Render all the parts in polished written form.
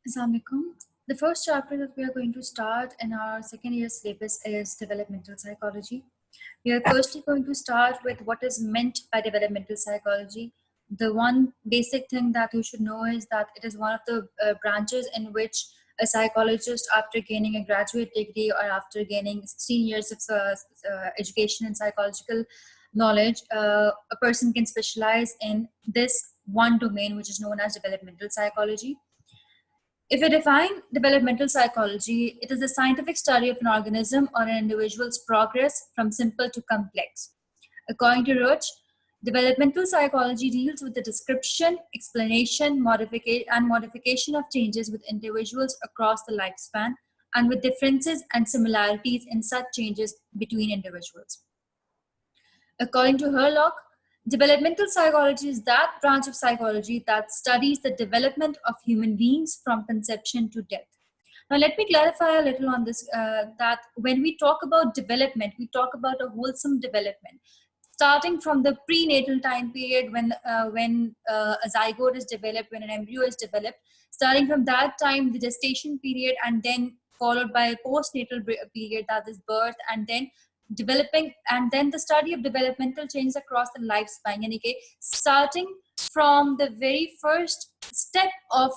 Assalamualaikum. The first chapter that we are going to start in our second year syllabus is developmental psychology. We are firstly going to start with what is meant by developmental psychology. The one basic thing that you should know is that it is one of the branches in which a psychologist, after gaining a graduate degree or after gaining 16 years of education in psychological knowledge, a person can specialize in this one domain, which is known as developmental psychology. If we define developmental psychology, it is the scientific study of an organism or an individual's progress from simple to complex. According to Roach, developmental psychology deals with the description, explanation, modification of changes with individuals across the lifespan and with differences and similarities in such changes between individuals. According to Herlock, developmental psychology is that branch of psychology that studies the development of human beings from conception to death. Now, let me clarify a little on this, that when we talk about development, we talk about a wholesome development. Starting from the prenatal time period when a zygote is developed, when an embryo is developed, starting from that time, the gestation period, and then followed by a postnatal period, that is birth, and then developing, and then the study of developmental changes across the lifespan, यानी कि starting from the very first step of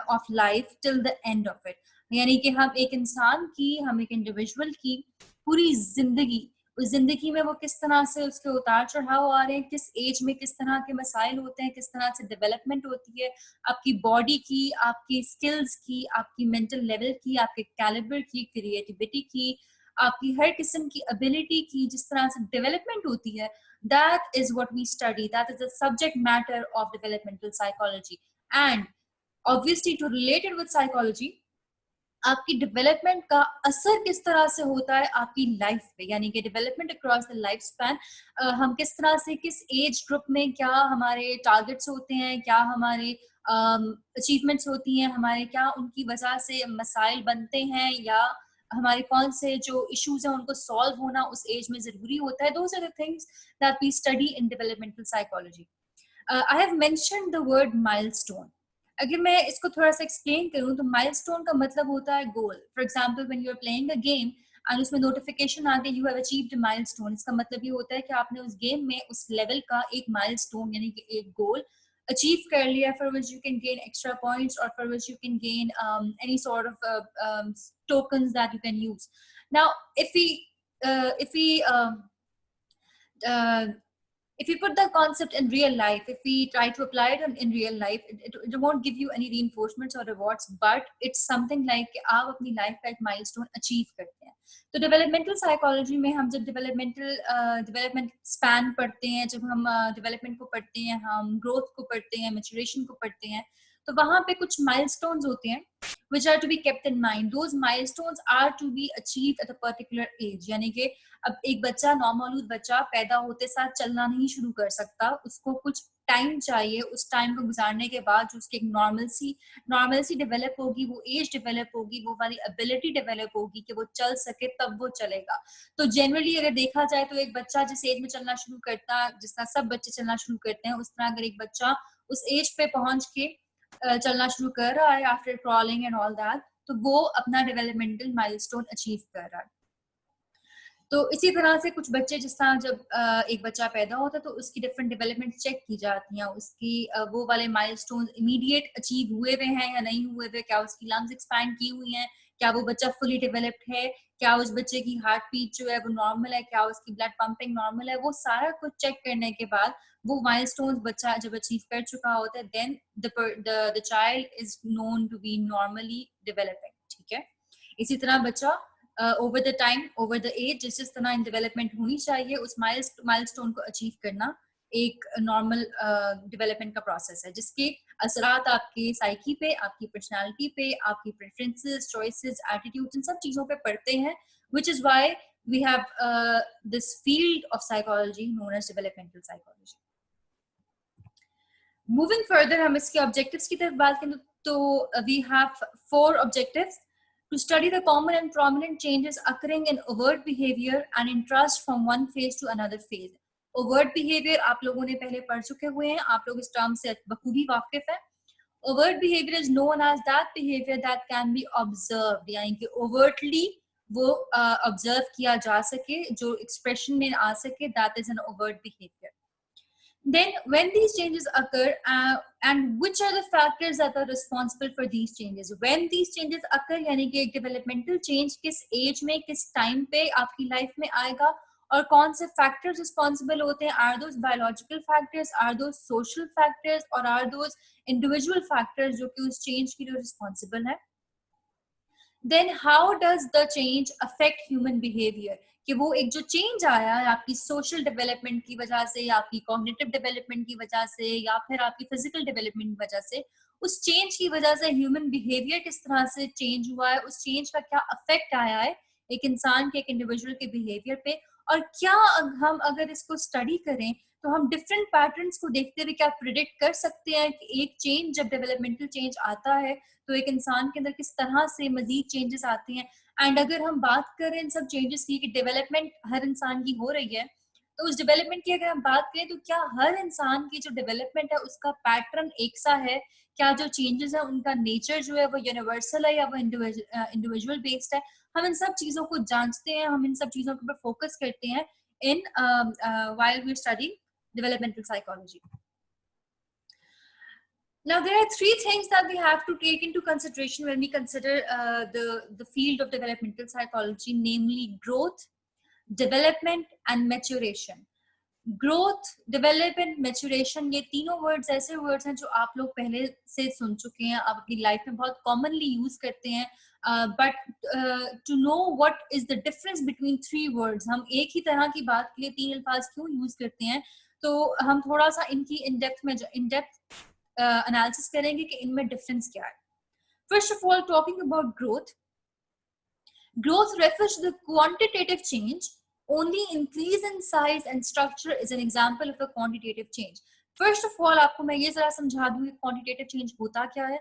of life till the end of it. यानी कि हम एक इंसान की, हम एक इंडिविजुअल की पूरी जिंदगी, उस जिंदगी में वो किस तरह से उसके उतार चढ़ाव आ रहे हैं, किस एज में किस तरह के मसाइल होते हैं, किस तरह से डेवलपमेंट होती है आपकी बॉडी की, आपकी स्किल्स की, आपकी मेंटल लेवल की, आपके कैलिबर की, क्रिएटिविटी की, आपकी हर किस्म की एबिलिटी की जिस तरह से डेवलपमेंट होती है, that is what we study. That is the subject matter of developmental psychology. And obviously to relate it with psychology, आपकी डेवलपमेंट का असर किस तरह से होता है आपकी लाइफ पे, यानी कि development across the life span, हम किस तरह से, किस एज ग्रुप में क्या हमारे टारगेट्स होते हैं, क्या हमारे अचीवमेंट्स होती हैं, हमारे क्या उनकी वजह से मसाइल बनते हैं, या हमारे कौन से जो इश्यूज हैं उनको सॉल्व होना उस एज में जरूरी होता है. Those are the things that we study in developmental psychology. I have mentioned the word milestone. अगर मैं इसको थोड़ा सा एक्सप्लेन करूं तो माइलस्टोन का मतलब होता है goal. For example when you are playing a game and उसमें नोटिफिकेशन आ गई you have achieved a milestone, इसका मतलब ये होता है कि आपने उस गेम में उस लेवल का एक माइलस्टोन यानी कि एक गोल achieve कर लिया, for which you can gain extra points or for which you can gain any sort of tokens that you can use. Now if we put the concept in real life, if we try to apply it in real life, it won't give you any reinforcements or rewards, but it's something like कि आप अपनी life का एक milestone achieve करते हैं. तो developmental psychology में हम जब डेवलपमेंट स्पैन पढ़ते हैं, जब हम डेवलपमेंट को पढ़ते हैं, हम ग्रोथ को पढ़ते हैं, मैच्योरेशन को पढ़ते हैं, तो वहां पे कुछ माइलस्टोन्स होते हैं which are to be kept in mind. Those milestones are to be achieved at a particular age. यानी कि अब एक बच्चा, नॉर्मल बच्चा पैदा होते साथ चलना नहीं शुरू कर सकता, उसको कुछ टाइम चाहिए. उस टाइम को गुजारने के बाद जो उसकी एक नॉर्मलसी डेवलप होगी, वो एज डेवलप होगी, वो वाली एबिलिटी डेवलप होगी कि वो चल सके, तब वो चलेगा. तो जनरली अगर देखा जाए तो एक बच्चा जिस एज में चलना शुरू करता है, जिस तरह सब बच्चे चलना शुरू करते हैं, उस तरह अगर एक बच्चा उस एज पे पहुंच के चलना शुरू कर रहा है after crawling and all that, तो वो अपना डेवलपमेंटल माइलस्टोन अचीव कर रहा है. तो इसी तरह से कुछ बच्चे, जिस तरह जब एक बच्चा पैदा होता है तो उसकी डिफरेंट डेवलपमेंट चेक की जाती हैं, उसकी वो वाले माइलस्टोन्स इमीडिएट अचीव हुए हुए हैं या नहीं हुए हुए, क्या उसकी लंग्स एक्सपैंड की हुई हैं, क्या वो बच्चा फुली डेवलप्ड है, क्या उस बच्चे की हार्ट बीट जो है वो नॉर्मल है, क्या उसकी ब्लड पंपिंग नॉर्मल है. वो सारा कुछ चेक करने के बाद वो माइलस्टोन्स बच्चा जब अचीव कर चुका होता है, then the child is known to be normally developing. ठीक है. इसी तरह बच्चा over the time, over the age, जिस तरह इन डेवलपमेंट होनी चाहिए, उस माइलस्टोन को अचीव करना एक नॉर्मल डेवलपमेंट का प्रोसेस है, जिसके असरात आपके साइकी पे, आपकी पर्सनालिटी पे, आपकी प्रेफरेंसेस, चॉइसेस, एटीट्यूड्स, इन सब चीजों पे पड़ते हैं, which is why we have this field of psychology known as developmental psychology. Moving further, हम इसके objectives की तरफ बात करें तो we have 4 objectives. To study the common and prominent changes occurring in overt behavior and in trust from one phase to another phase. Overt behavior आप लोगों ने पहले पढ़ चुके हुए हैं, आप लोग इस टर्म से बखूबी वाकिफ हैं. overt behavior is known as that behavior that can be observed, यानी कि overtly वो observe किया जा सके, जो expression में आ सके, that is an overt behavior. Then when these changes occur, and which are the factors that are responsible for these changes? When these changes occur, यानी कि एक developmental change किस age में, किस time पे आपकी life में आएगा, और कौन से factors responsible होते हैं? Are those biological factors? Are those social factors? or are those individual factors जो कि उस change के लिए responsible है? Then how does the change affect human behavior? कि वो एक जो चेंज आया है आपकी सोशल डेवलपमेंट की वजह से, या आपकी कॉग्निटिव डेवलपमेंट की वजह से, या फिर आपकी फिजिकल डेवलपमेंट की वजह से, उस चेंज की वजह से ह्यूमन बिहेवियर किस तरह से चेंज हुआ है, उस चेंज का क्या अफेक्ट आया है एक इंसान के, एक इंडिविजुअल के बिहेवियर पे, और क्या हम अगर इसको स्टडी करें तो हम डिफरेंट पैटर्न्स को देखते हुए क्या प्रिडिक्ट कर सकते हैं कि एक चेंज जब डेवलपमेंटल चेंज आता है तो एक इंसान के अंदर किस तरह से मजीद चेंजेस आते हैं। एंड अगर हम बात करें इन सब चेंजेस की कि डेवलपमेंट हर इंसान की हो रही है, तो उस डेवलपमेंट की अगर हम बात करें तो क्या हर इंसान की जो डेवलपमेंट है उसका पैटर्न एक सा है? क्या जो चेंजेस है उनका नेचर जो है वो यूनिवर्सल है या वो इंडिविजुअल बेस्ड है? हम इन सब चीजों को जांचते हैं, हम इन सब चीजों के ऊपर फोकस करते हैं in while we study developmental psychology. Now, there are three things that we have to take into consideration when we consider the field of developmental psychology, namely growth, development, and maturation. Growth, development, maturation, ये तीनों words ऐसे words हैं जो आप लोग पहले से सुन चुके हैं, आप अपनी लाइफ में बहुत कॉमनली यूज करते हैं, but to know what is the difference between three words, हम एक ही तरह की बात के लिए तीन अल्फाज क्यों यूज करते हैं, तो हम थोड़ा सा इनकी इन डेप्थ एनालिसिस करेंगे कि इनमें डिफरेंस क्या है. First of all, talking about growth, growth refers to the quantitative change. Only increase in size and structure is an example of a quantitative change. First of all, आपको मैं ये जरा समझा दूं कि quantitative change होता क्या है.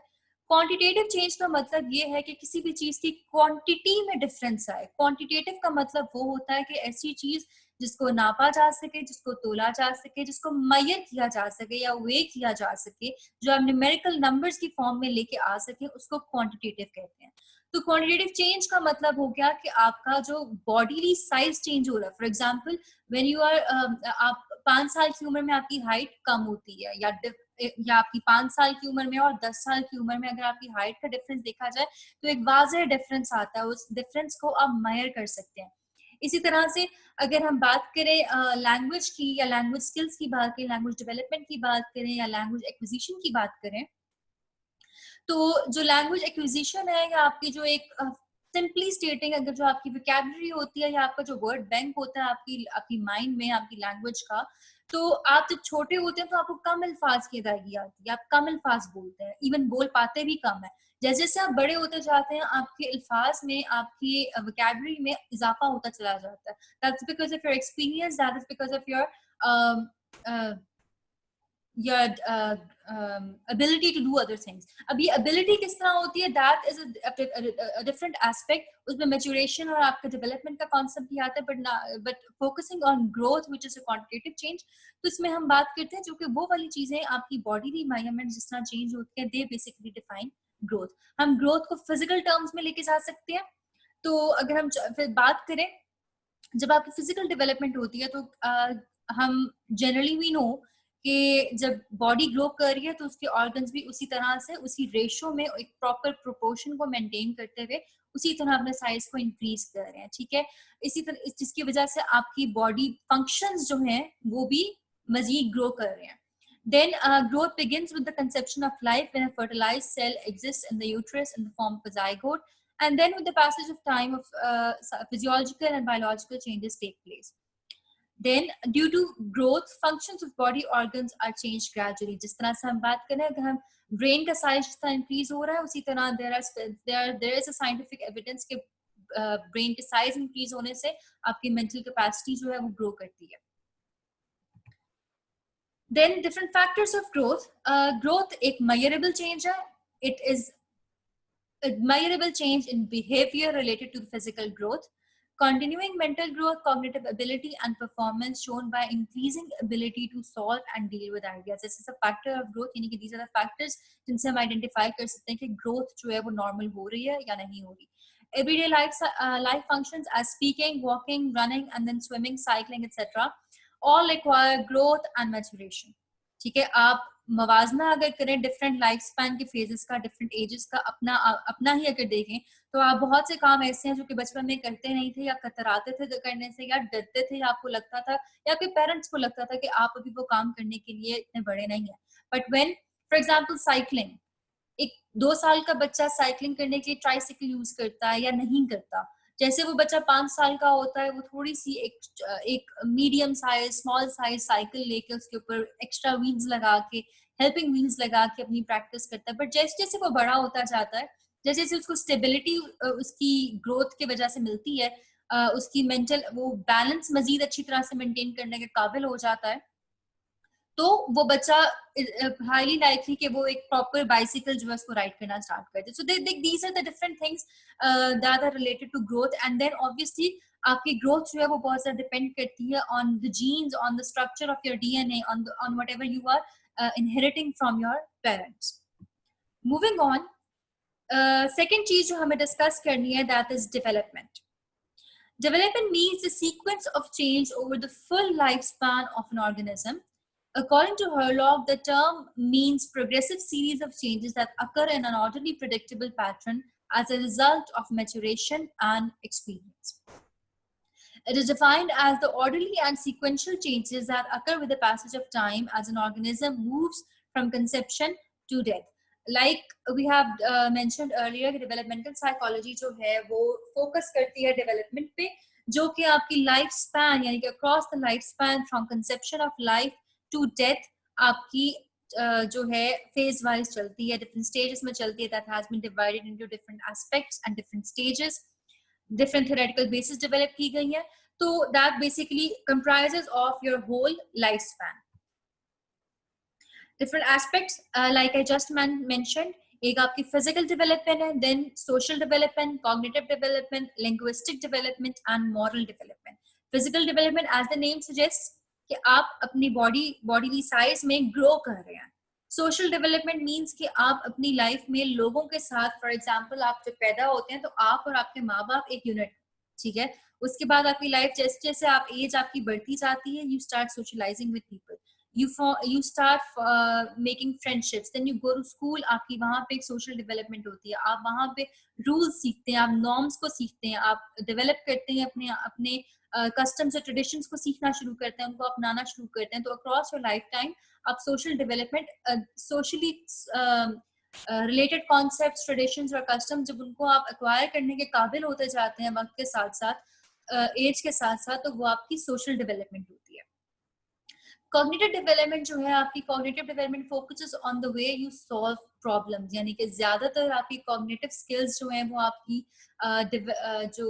क्वांटिटेटिव चेंज का मतलब ये है कि किसी भी चीज की क्वांटिटी में डिफरेंस आए. क्वांटिटेटिव का मतलब वो होता है कि ऐसी चीज जिसको नापा जा सके, जिसको तोला जा सके, जिसको मेजर किया जा सके या वे किया जा सके, जो आप न्यूमेरिकल नंबर्स की फॉर्म में लेके आ सके, उसको क्वांटिटेटिव कहते हैं. तो क्वांटिटेटिव चेंज का मतलब हो गया कि आपका जो बॉडीली साइज चेंज हो रहा है. For example, when you are आप 5 साल की उम्र में आपकी हाइट कम होती है, या आपकी 5 साल की उम्र में और 10 साल की उम्र में अगर आपकी हाइट का डिफरेंस देखा जाए तो एक वाज़ेह डिफरेंस आता है. उस डिफरेंस को आप मेजर कर सकते हैं. इसी तरह से अगर हम बात करें लैंग्वेज की, या लैंग्वेज स्किल्स की बात करें, लैंग्वेज डेवलपमेंट की बात करें, या लैंग्वेज एक्विजिशन की बात करें, तो जो लैंग्वेज एक्विजिशन है, या आपकी जो एक सिंपली स्टेटिंग अगर जो आपकी वोकैबुलरी होती है, या आपका जो वर्ड बैंक होता है आपकी माइंड में आपकी लैंग्वेज का, तो आप जब छोटे होते हैं तो आपको कम अल्फाज की अदायगी आती है, आप कम अल्फाज बोलते हैं, इवन बोल पाते भी कम है. जैसे जैसे आप बड़े होते जाते हैं आपके अल्फाज में, आपकी वोकैबुलरी में इजाफा होता चला जाता है. That's because of your experience, that is because of your ability to do other things. अब ये ability किस तरह होती है, that is a different aspect. उसमें maturation और आपका development का concept भी आता है, but focusing on growth, which is a quantitative change, तो इसमें हम बात करते हैं जो कि वो वाली चीजें आपकी bodily environment जिस तरह change होती है, they basically define growth. हम growth को physical terms में लेके जा सकते हैं. तो अगर हम फिर बात करें, जब आपकी physical development होती है तो हम generally we know कि जब बॉडी ग्रो कर रही है तो उसके ऑर्गन्स भी उसी तरह से, उसी रेशो में, एक प्रॉपर प्रोपोर्शन को मेंटेन करते हुए उसी तरह अपने साइज को इंक्रीज कर रहे हैं. ठीक है, इसी तरह जिसकी वजह से आपकी बॉडी फंक्शंस जो हैं वो भी मजीद ग्रो कर रहे हैं. Then growth begins with the conception of life when a fertilized cell exists in the uterus in the form of a zygote, and then with the passage of time of physiological and biological changes take place. Then due to growth, functions of body organs are changed gradually. जिस तरह से हम बात करें, अगर हम brain का size जिस तरह इंक्रीज हो रहा है, उसी तरह there is a scientific evidence कि ब्रेन के साइज इंक्रीज होने से आपकी मेंटल कैपेसिटी जो है वो ग्रो करती है. Then different factors of growth. Growth एक measurable change है. It is a measurable change in behavior related to physical growth. Continuing mental growth, cognitive ability and performance shown by increasing ability to solve and deal with ideas. This is a factor of growth, यानी कि these are the factors जिनसे हम identify कर सकते हैं कि growth जो है वो normal हो रही है या नहीं हो रही. Everyday life functions as speaking, walking, running and then swimming, cycling, etc. all require growth and maturation. ठीक है, आप मवाजना अगर करें डिफरेंट लाइफ स्पैन के फेजेस का, डिफरेंट एजेस का, अपना ही अगर देखें तो आप बहुत से काम ऐसे हैं जो कि बचपन में करते नहीं थे या कतराते थे करने से, या डरते थे, या आपको लगता था या आपके पेरेंट्स को लगता था कि आप अभी वो काम करने के लिए इतने बड़े नहीं है. But when for example cycling, एक 2 साल का बच्चा साइकिलिंग करने के लिए ट्राइसाइकिल यूज करता है या नहीं करता, जैसे वो बच्चा 5 साल का होता है वो थोड़ी सी एक medium size small size cycle लेके उसके ऊपर एक्स्ट्रा व्हील्स लगा के, हेल्पिंग व्हील्स लगा के अपनी प्रैक्टिस करता है. बट जैसे जैसे वो बड़ा होता जाता है, जैसे जैसे उसको स्टेबिलिटी उसकी ग्रोथ की वजह से मिलती है, उसकी मेंटल वो बैलेंस मजीद अच्छी तरह से मेंटेन करने के काबिल हो जाता है, तो वो बच्चा हाईली लाइकली कि वो एक प्रॉपर बाइसिकल जो है उसको राइड करना स्टार्ट कर दे. So these are the different things that are related to growth. And then obviously आपकी ग्रोथ जो है वो बहुत ज्यादा डिपेंड करती है on the genes, on the structure of your DNA, on whatever you are inheriting from your parents. Moving on, second चीज जो हमें डिस्कस करनी है that is development. Development means the sequence of change over the full lifespan of an organism. According to Herlog, the term means progressive series of changes that occur in an orderly, predictable pattern as a result of maturation and experience. It is defined as the orderly and sequential changes that occur with the passage of time as an organism moves from conception to death. Like we have mentioned earlier, developmental psychology जो है वो focus करती है development पे, जो कि आपकी life span यानी कि across the life span from conception of life to death आपकी जो है phase wise चलती है, different stages में चलती है, that has been divided into different aspects and different stages, different theoretical basis develop की गई है. तो that basically comprises of your whole lifespan. Different aspects like I just mentioned, एक आपकी physical development है, then social development, cognitive development, linguistic development and moral development. Physical development as the name suggests कि आप अपनी bodily size में grow कर रहे हैं. Social development means कि आप अपनी life में लोगों के साथ, for example आप जब पैदा होते हैं तो आप और आपके माँ बाप एक unit, ठीक है, उसके बाद आपकी life जैसे जैसे आप age आपकी बढ़ती जाती है, you start socializing with people. You start making friendships, then you go to school, आपकी वहाँ पे एक social development होती है, आप वहाँ पे rules सीखते हैं, आप norms को सीखते हैं, आप develop करते हैं अपने customs और traditions को सीखना शुरू करते हैं, उनको अपनाना शुरू करते हैं. तो across your lifetime आप social development, socially related concepts, traditions और customs जब उनको आप acquire करने के काबिल होते जाते हैं वक्त के साथ साथ, age के साथ साथ, तो वो आपकी social development होती है. Cognitive development जो है आपकी cognitive development focuses on the way you solve problems, यानी कि ज्यादातर आपकी cognitive skills जो हैं वो आपकी जो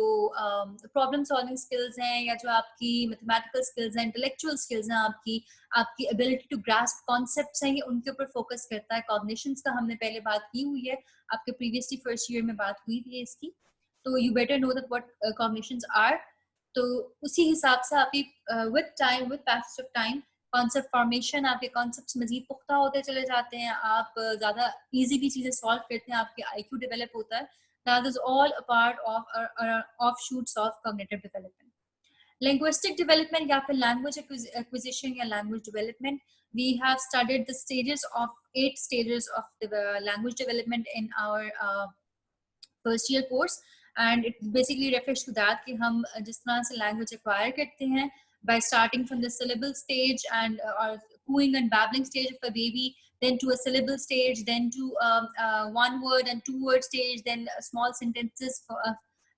problem solving skills हैं, या जो आपकी mathematical skills हैं, intellectual skills हैं, आपकी ability to grasp concepts हैं, ये उनके ऊपर focus करता है. Cognitions का हमने पहले बात की हुई है, आपके previously first year में बात हुई थी इसकी, तो you better know that what cognitions are. तो उसी हिसाब से आपकी with time, with passage of time, concept formation, आपके कॉन्सेप्ट्स मजीद पुख्ता होते चले जाते हैं, आप ज़्यादा इजीली चीज़ें सॉल्व करते हैं, आपके आईक्यू डेवलप होता है. That is all a part of offshoots of cognitive development. Linguistic development या फिर लैंग्वेज एक्विजिशन या language development, we have studied the stages of 8 stages of the language development in our first year course, and it basically refers to that कि हम जिस तरह से language acquire करते हैं by starting from the syllable stage and or cooing and babbling stage of a baby, then to a syllable stage, then to one word and 2 word stage, then small sentences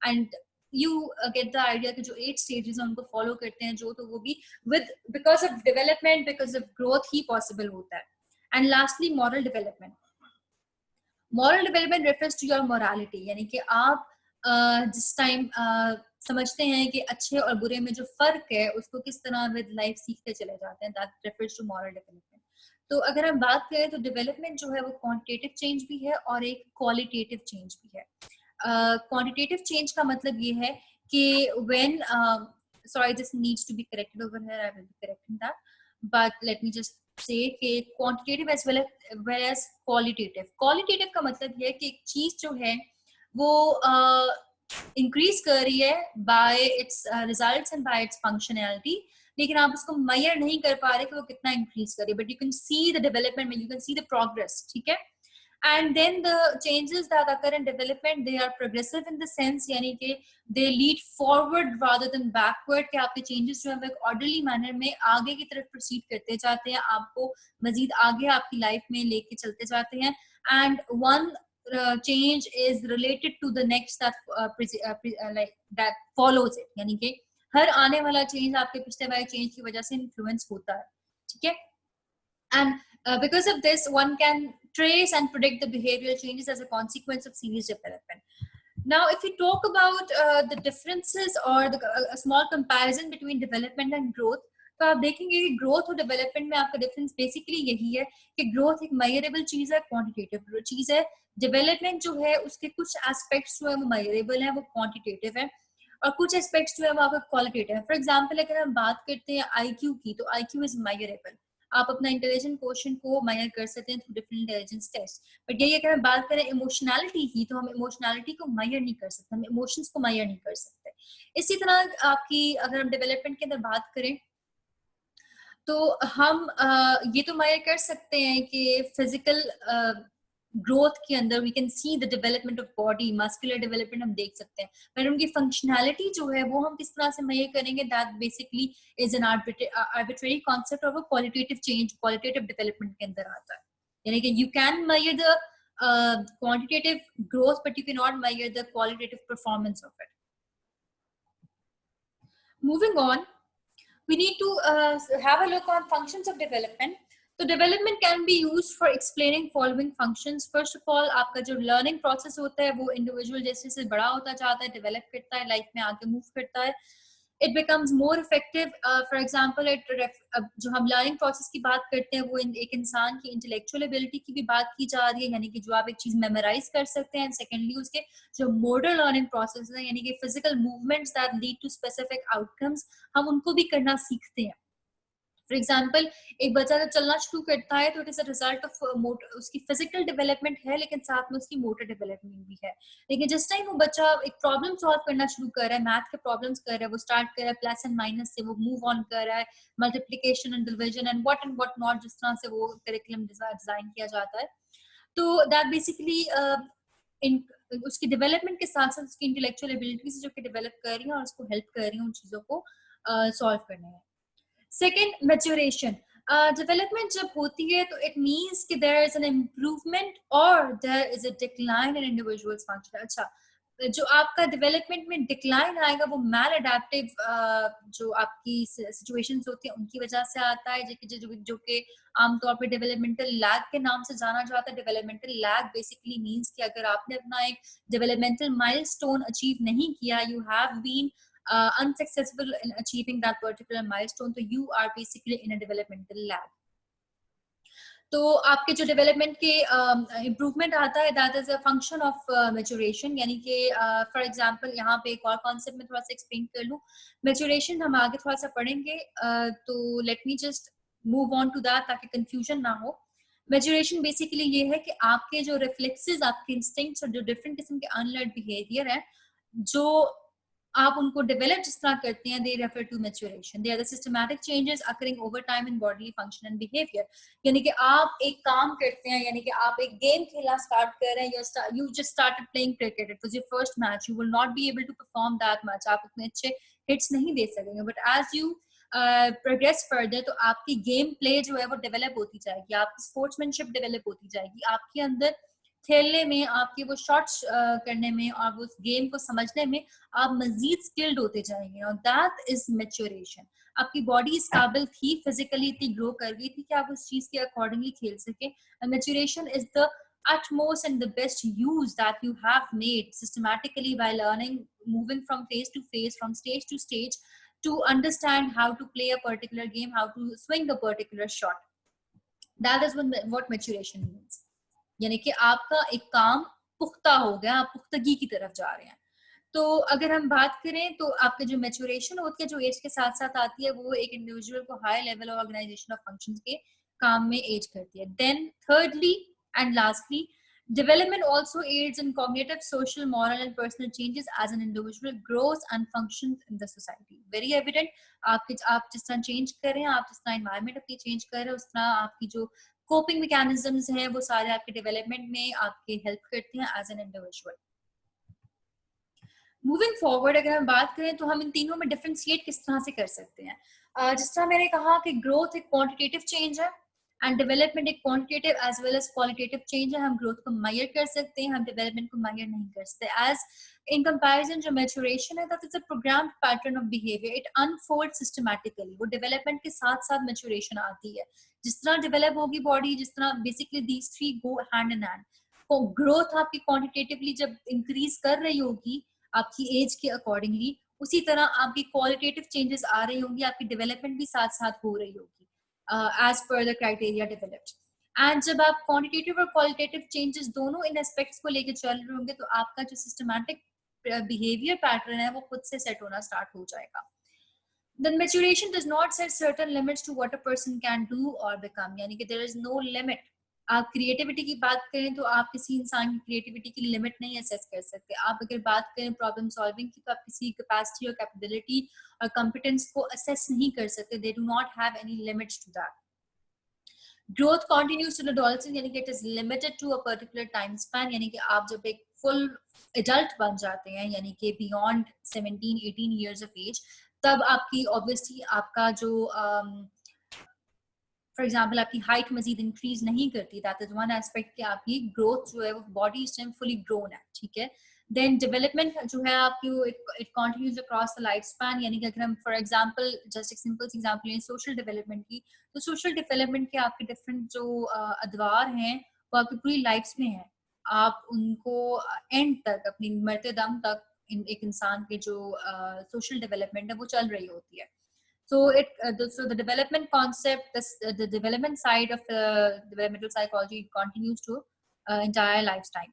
and you get the idea कि जो 8 stages हैं उनको follow करते हैं जो, तो वो भी because of development, because of growth he possible होता है. And lastly, moral development. Moral development refers to your morality, यानी कि आप जिस टाइम समझते हैं कि अच्छे और बुरे में जो फर्क है उसको किस तरह विद लाइफ सीखते चले जाते हैं, that refers to moral development. तो अगर हम बात करें तो डेवलपमेंट जो है वो क्वांटिटेटिव चेंज भी है और एक क्वालिटेटिव चेंज भी है. क्वांटिटेटिव चेंज का मतलब ये है कि when sorry, this needs to be corrected over here, I will be correcting that, but let me just say कि quantitative as well as qualitative का मतलब ये है कि एक चीज जो है वो इंक्रीज कर रही है bye it's results and bye it's functionality, लेकिन आप उसको मेजर नहीं कर पा रहे कि वो कितना इंक्रीज कर रही है, but you can see the development, you can see the progress, ठीक है। And then the changes that occur in development, they are progressive in the sense यानी कि they lead forward rather than backward, कि आपके changes जो है एक orderly manner में आगे की तरफ proceed करते जाते हैं, आपको मजीद आगे आपकी life में लेके चलते जाते हैं, and one change is related to the next that like that follows it, यानी कि हर आने वाला change आपके पिछले वाले change की वजह से influence होता है, ठीक है। And because of this, one can trace and predict the behavioral changes as a consequence of series development. Now, if we talk about the differences or a small comparison between development and growth, तो आप देखेंगे कि growth और development में आपका difference basically यही है कि ग्रोथ एक मेजरेबल चीज है, क्वांटिटेटिव चीज है। डेवलपमेंट जो है उसके कुछ एस्पेक्ट्स जो है वो मेजरेबल है, वो क्वांटिटेटिव है, और कुछ एस्पेक्ट्स जो है वो आपका क्वालिटेटिव है। फॉर एग्जांपल अगर हम बात करते हैं आईक्यू की, तो आईक्यू इज मेजरेबल, आप अपना इंटेलिजेंट क्वेश्चन को मेजर कर सकते हैं through different intelligence test. But यही अगर हम बात करें इमोशनैलिटी की, तो हम इमोशनैलिटी को मेजर नहीं कर सकते, हम इमोशंस को मेजर नहीं कर सकते। इसी तरह आपकी अगर हम डेवलपमेंट के अंदर बात करें, तो हम ये तो मेजर कर सकते हैं कि फिजिकल ग्रोथ के अंदर we can see the development of body, muscular development हम देख सकते हैं, पर उनकी फंक्शनैलिटी जो है वो हम किस तरह से मेजर करेंगे, that basically is an arbitrary concept of a qualitative change, qualitative development के अंदर आता है। यानी कि you can measure the quantitative growth but you can not measure the qualitative performance of it. Moving on, we need to have a look on functions of development. So development can be used for explaining following functions. First of all, आपका जो learning process होता है वो individual जैसे जैसे बड़ा होता जाता है, develop करता है, life में आगे move करता है, it becomes more effective. For example, जो हम learning process की बात करते हैं वो एक इंसान की intellectual ability की भी बात की जा रही है, यानी कि जो आप एक चीज memorize कर सकते हैं। Secondly, उसके जो motor learning process है, यानी कि physical movements that lead to specific outcomes, हम उनको भी करना सीखते हैं। फॉर एग्जाम्पल, एक बच्चा जब चलना शुरू करता है तो it is a result of उसकी फिजिकल डेवलपमेंट है, लेकिन साथ में उसकी मोटर डेवलपमेंट भी है। लेकिन जिस टाइम वो बच्चा एक प्रॉब्लम सॉल्व करना शुरू कर रहा है, मैथ के प्रॉब्लम्स कर रहा है, वो स्टार्ट कर रहा है प्लस एंड माइनस से, वो मूव ऑन कर रहा है multiplication and division and what not, जिस तरह से वो करिकुलम डिजाइन किया जाता है, तो दैट बेसिकली उसकी डेवलपमेंट के साथ साथ उसकी इंटेलेक्चुअल एबिलिटीज जो कि डेवलप कर रही हैं और उसको हेल्प कर रही हैं उन चीजों को सॉल्व करने में। Second, maturation. डेवलपमेंट जब होती है तो इट मीन्स कि देयर इज एन इम्प्रूवमेंट और there is a decline in individuals function. अच्छा, जो आपका डेवलपमेंट में डिक्लाइन आएगा वो मैल अडेप्टिव जो आपकी सिचुएशंस होती है उनकी वजह से आता है, जो कि आमतौर पर डेवलपमेंटल लैग के नाम से जाना जाता है। डेवलपमेंटल लैग बेसिकली मीन्स कि अगर आपने अपना एक डेवलपमेंटल माइलस्टोन अचीव नहीं किया, you have been unsuccessful in achieving that particular milestone, so you are basically in a developmental lag. तो आपके जो डेवलपमेंट के इम्प्रूवमेंट आता है, that is a function of maturation. यानी कि फॉर एग्जांपल यहाँ पे एक और कॉन्सेप्ट में थोड़ा सा एक्सप्लेन कर लूँ। मैच्योरेशन हम आगे थोड़ा सा पढ़ेंगे, तो let me just move on to that ताकि कंफ्यूजन ना हो। मैच्योरेशन बेसिकली ये है कि आपके जो रिफ्लेक्सेस, आपके इंस्टिंक्ट्स और जो डिफरेंट किस्म के अनलर्न्ड बिहेवियर है, जो आप उनको डेवलप जिस तरह करते हैं, they refer to maturation. They are the systematic changes occurring over time in bodily function and behaviour. यानी कि आप एक काम करते हैं, यानी कि आप एक गेम खेलना स्टार्ट कर रहे हैं, you just started playing cricket, it was your first match, you will not be able to perform that much, आप उतने अच्छे हिट्स नहीं दे सकेंगे, but as you progress further तो आपकी गेम प्ले जो है वो डेवलप होती जाएगी, आपकी स्पोर्ट्समैनशिप डेवलप होती जाएगी, आपके अंदर खेलने में, आपके वो शॉट्स करने में और वो गेम को समझने में आप मजीद स्किल्ड होते जाएंगे, और दैट इज मैच्योरेशन। आपकी बॉडी इस काबिल थी, फिजिकली इतनी ग्रो कर गई थी कि आप उस चीज के अकॉर्डिंगली खेल सके। And maturation is the utmost and the best use that you have made systematically by learning, moving from phase to phase, from stage to stage, to understand how to play a particular game, how to swing a particular shot. That is what maturation means. यानी कि आपका एक काम पुख्ता हो गया, आप पुख्तगी की तरफ जा रहे हैं। तो अगर हम बात करें तो आपका जो मैच्योरेशन होती है जो एज के साथ साथ आती है, वो एक इंडिविजुअल को high level organization of functions के काम में एज करती है. Then thirdly and lastly, development also aids in cognitive, social, moral and personal changes as an individual grows and functions in the society. Very evident. आप जिस तरह चेंज कर रहे हैं, आप जिस तरह एनवायरमेंट अपनी चेंज कर रहे हैं, उस तरह आपकी जो कोपिंग मैकेनिज्म्स हैं वो सारे आपके डेवलपमेंट में आपके हेल्प करते हैं as an individual. Moving forward अगर हम बात करें तो हम इन तीनों में डिफरेंशिएट किस तरह से कर सकते हैं. जिस तरह मैंने कहा कि ग्रोथ एक क्वांटिटेटिव चेंज है एंड डेवलपमेंट एक quantitative as well as qualitative change है. हम ग्रोथ को मेजर कर सकते हैं, हम डेवलपमेंट को मेजर नहीं कर सकते. एज इन कंपैरिजन जो मैच्योरेशन है that is a programmed pattern of behaviour, it unfold systematically. वो डेवलपमेंट के साथ साथ मैच्योरेशन आती है. जिस तरह डेवलप होगी बॉडी, जिस तरह basically these three go hand in hand. Growth आपकी क्वांटिटेटिवली जब इंक्रीज कर रही होगी आपकी एज के अकॉर्डिंगली, उसी तरह आपकी क्वालिटेटिव चेंजेस आ रही होंगी, आपकी डेवलपमेंट भी साथ साथ हो रही होगी as per the criteria developed. And जब आप क्वांटिटेटिव और क्वालिटेटिव चेंजेस दोनों इन एस्पेक्ट्स को लेके चल रहे होंगे तो आपका जो सिस्टमैटिक बिहेवियर पैटर्न है वो खुद से सेट होना स्टार्ट हो जाएगा. Then maturation does not set certain limits to what a person can do or become. यानी कि there is no limit. आप क्रिएटिविटी की बात करें तो आप किसी इंसान की क्रिएटिविटी की लिमिट नहीं असेस कर सकते. आप अगर बात करें प्रॉब्लम सॉल्विंग की तो आप किसी कैपेसिटी और कैपेबिलिटी और कॉम्पिटेंस को असेस नहीं कर सकते. They do not have any limits to that. Growth continues to adolescence, यानी कि it is limited to a particular time span. यानी कि आप जब एक फुल एडल्ट बन जाते हैं, यानी कि बियॉन्ड 17-18 ईयर्स ऑफ एज, तब आपकी ऑब्वियसली आपका जो फॉर एग्जाम्पल आपकी हाइट मजीद इंक्रीज नहीं करती. दैट इज वन एस्पेक्ट कि आपकी ग्रोथ जो है वो बॉडी इस टाइम फुली ग्रोन है. ठीक है. देन डेवलपमेंट जो है आपकी it continues across the life span. यानी कि अगर हम फॉर एग्जाम्पल जस्ट एक सिंपल एग्जाम्पल लें सोशल डेवलपमेंट की, तो सोशल डेवलपमेंट के आपके डिफरेंट जो अदवार हैं वो आपकी पूरी लाइफ में है. आप उनको एंड तक अपनी मरते दम तक एक इंसान के जो सोशल डेवलपमेंट है वो चल रही होती है. So so the development concept, the development side of developmental psychology continues to entire lifetime.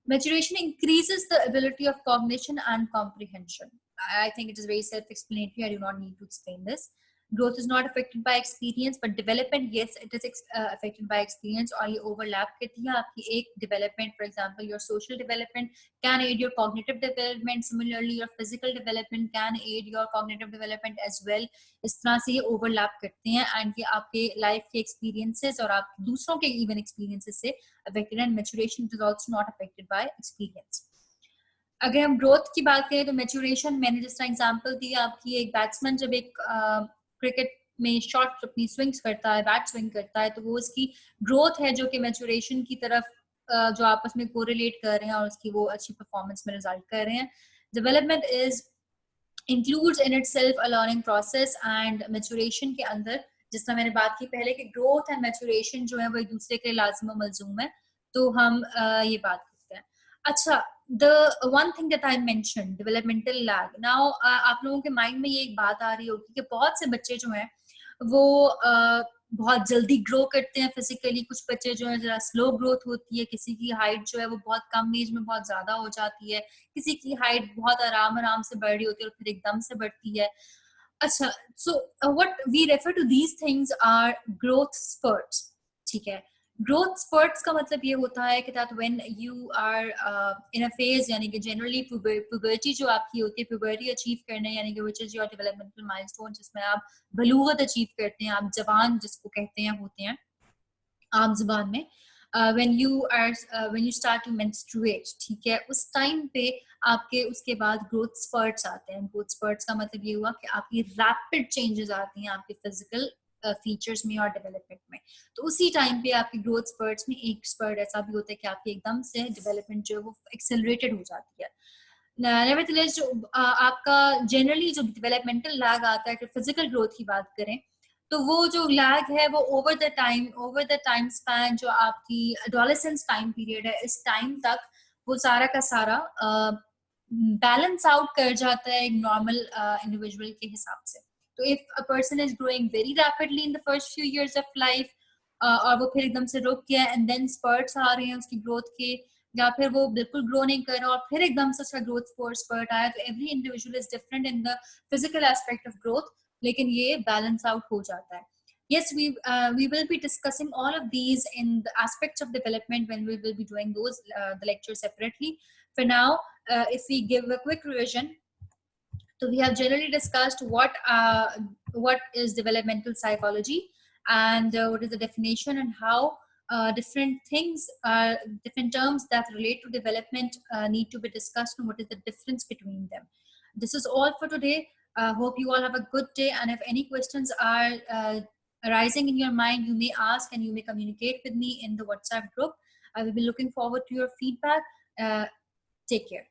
Maturation increases the ability of cognition and comprehension. I think it is very self-explanatory. I do not need to explain this. Growth is not affected by experience, but development, yes, it is affected by experience. और ये overlap करती है आपकी एक development. For example, your social development can aid your cognitive development. Similarly, your physical development can aid your cognitive development as well. इस तरह से ये overlap करते हैं and ये आपके life के experiences और आप दूसरों के even experiences से affected. And maturation is also not affected by experience. अगर हम ग्रोथ की बात करें तो मैच्योरेशन, मैंने जिस तरह एग्जांपल दी आपकी, एक बैट्समैन जब एक क्रिकेट में शॉट अपनी स्विंग्स करता है, बैट स्विंग करता है, तो वो उसकी ग्रोथ है जो कि मैच्योरेशन की तरफ जो आपस में कोरिलेट कर रहे हैं और उसकी वो अच्छी परफॉर्मेंस में रिजल्ट कर रहे हैं. Development is includes in itself a learning process and maturation के अंदर जिस तरह मैंने बात की पहले कि ग्रोथ एंड मैच्योरेशन जो है वो एक दूसरे के लाजिम और मलजूम है, तो हम ये बात करते हैं. अच्छा, the one thing that I mentioned, developmental lag. Now आप लोगों के माइंड में ये एक बात आ रही होगी कि बहुत से बच्चे जो हैं वो बहुत जल्दी ग्रो करते हैं फिजिकली. कुछ बच्चे जो है जरा स्लो ग्रोथ होती है. किसी की हाइट जो है वो बहुत कम एज में बहुत ज्यादा हो जाती है. किसी की हाइट बहुत आराम आराम से बढ़ रही होती है और फिर एकदम से बढ़ती है. अच्छा, so what we refer to these things are growth spurts. ठीक है. ग्रोथ स्पर्ट्स का मतलब ये होता है कि that when you are in a phase, यानी कि जनरली प्यूबर्टी जो आपकी होती है, प्यूबर्टी अचीव करने, यानी कि which is your developmental milestone, जिसमें आप बलूगत अचीव करते हैं, आप जवान जिसको कहते हैं होते हैं आम जुबान में. when you start to menstruate, ठीक है, उस टाइम पे आपके उसके बाद ग्रोथ स्पर्ट्स आते हैं. ग्रोथ स्पर्ट्स का मतलब ये हुआ कि आपकी रैपिड चेंजेस आती हैं आपके फिजिकल फीचर्स में और डेवलपमेंट में. तो उसी टाइम पे आपकी ग्रोथ स्पर्ट्स में एक स्पर्ट ऐसा भी होता है कि आपकी एकदम से डेवलपमेंट जो है वो एक्सेलरेटेड हो जाती है. नेवरदलेस जो आपका जनरली जो डेवलपमेंटल लैग आता है, कि फिजिकल ग्रोथ की बात करें, तो वो जो लैग है वो ओवर द टाइम स्पैन जो आपकी एडोलेसेंस टाइम पीरियड है, इस टाइम तक वो सारा का सारा बैलेंस आउट कर जाता है एक नॉर्मल इंडिविजुअल के हिसाब से. तो if a person is growing very rapidly in the first few years of life और वो फिर एकदम से रुक गया एंड देन स्पर्ट्स आ रहे हैं उसकी ग्रोथ के, या फिर वो बिल्कुल ग्रो नहीं कर रहा और फिर एकदम से उसका ग्रोथ स्पर्ट आया। तो every individual is different in the physical aspect of growth, लेकिन ये बैलेंस आउट हो जाता है. Yes, we will be discussing all of these in the aspects of development when we will be doing those the lectures separately. For now, if we give a quick revision, so we have generally discussed what is developmental psychology, and what is the definition, and how different things, different terms that relate to development need to be discussed, and what is the difference between them. This is all for today. Hope you all have a good day, and if any questions are arising in your mind, you may ask and you may communicate with me in the WhatsApp group. I will be looking forward to your feedback. Take care.